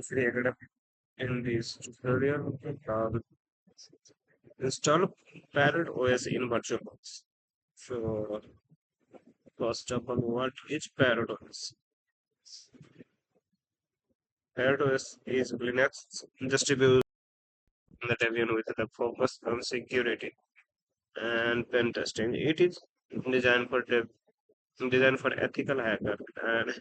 created in this tutorial. Install Parrot OS in VirtualBox. So, first of all, what is Parrot OS? Parrot OS is Linux distribution that everyone with the focus on security and pen testing. It is designed for designed for ethical hacker and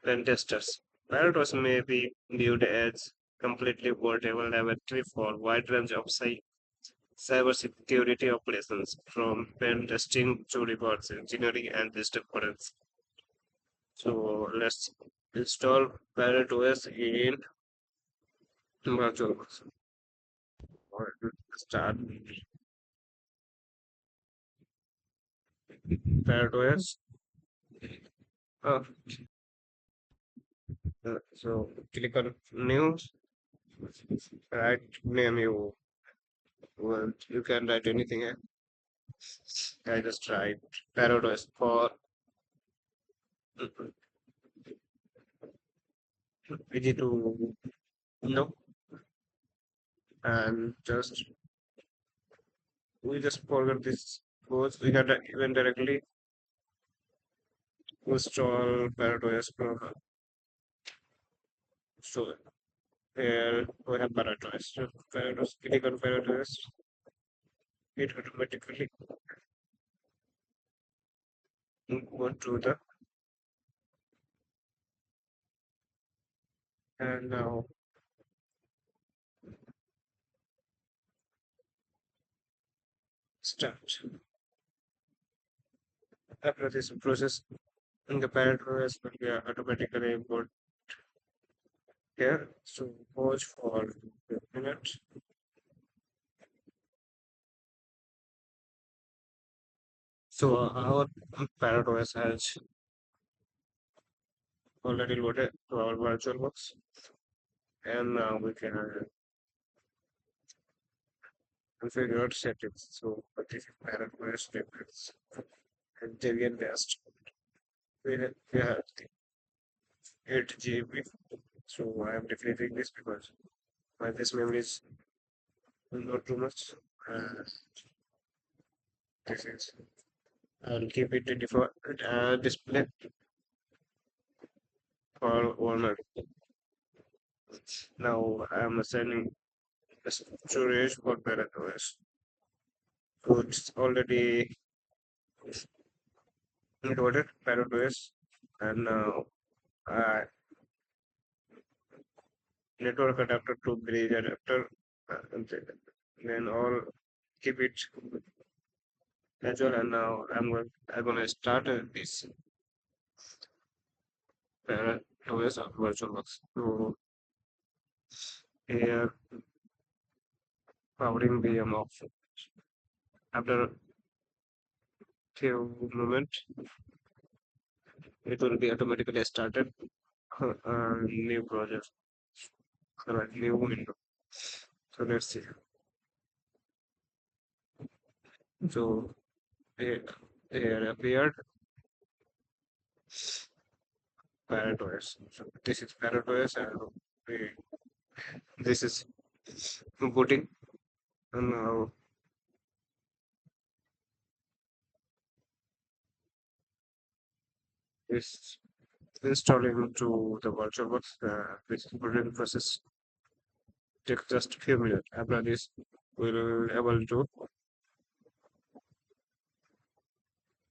pen testers. Parrot OS may be viewed as completely portable laboratory for wide range of cybersecurity operations, from pen testing to reverse engineering and digital forensics. So let's install Parrot OS in VirtualBox. Or start Parrot OS. Uh, so click on New, write name you want. You can write anything here. I just write Parrot OS for easy to know, and just we just forget this course. We can even directly install Parrot OS. So here we have Parrot OS. So Parrot OS, click on Parrot OS. It automatically go to the, and now start. After this process, the Parrot OS will be automatically import here. So pause for a minute. So our Parrot OS has already loaded to our VirtualBox, and now we can configure settings. So this is Parrot OS settings and Debian best. We have the 8 GB. So I am declaring this because my this memory is not too much. Uh, this is I'll keep it default display for owner. Now I'm assigning the storage for Parrot OS. So it's already loaded Parrot OS, and now I network adapter to bridge adapter, and then all keep it as well. And now I'm gonna start this Parrot OS of VirtualBox. So here powering VM off. After a few moments, it will be automatically started. New project, right, new window. So let's see. So here, here appeared Parrot OS. So this is Parrot OS, and we, this is booting. And now is installing to the VirtualBox. This booting process takes just a few minutes. After this, we'll able to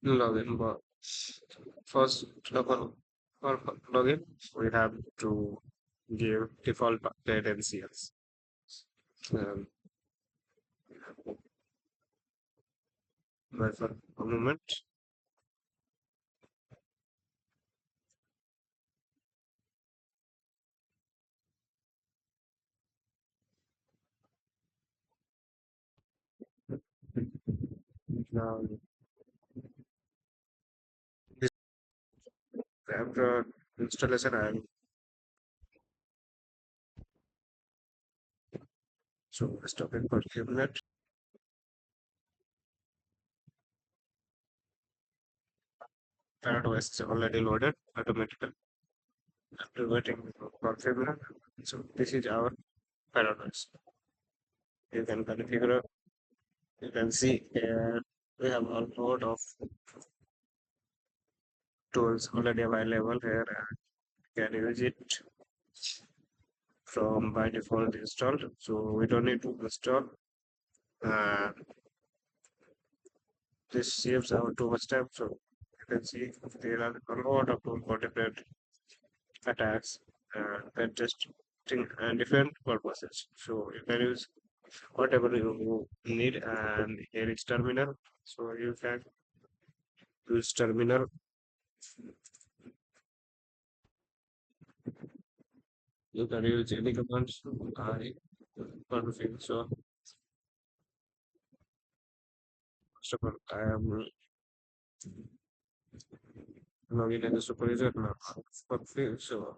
log in. But first of all, for login, we have to give default credentials. Um, but for a moment, now this after installation, I'm so stop it for a few minutes. Parrot OS is already loaded automatically. after waiting configure. So this is our parameters. You can configure. You can see here we have a lot of tools already available here, and you can use it from by default installed. So we don't need to install. And this saves our too much time. So you can see there are a lot of tools for different attacks and testing and different purposes. So you can use whatever you need, and here is terminal. So you can use terminal. You can use any commands. I config. So first of all, I am logging as a supervisor now. Config. So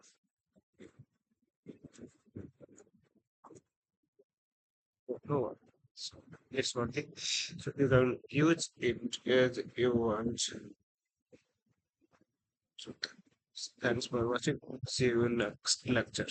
no. So it's one thing. So you can use it as you want. So thanks for watching. See you in next lecture.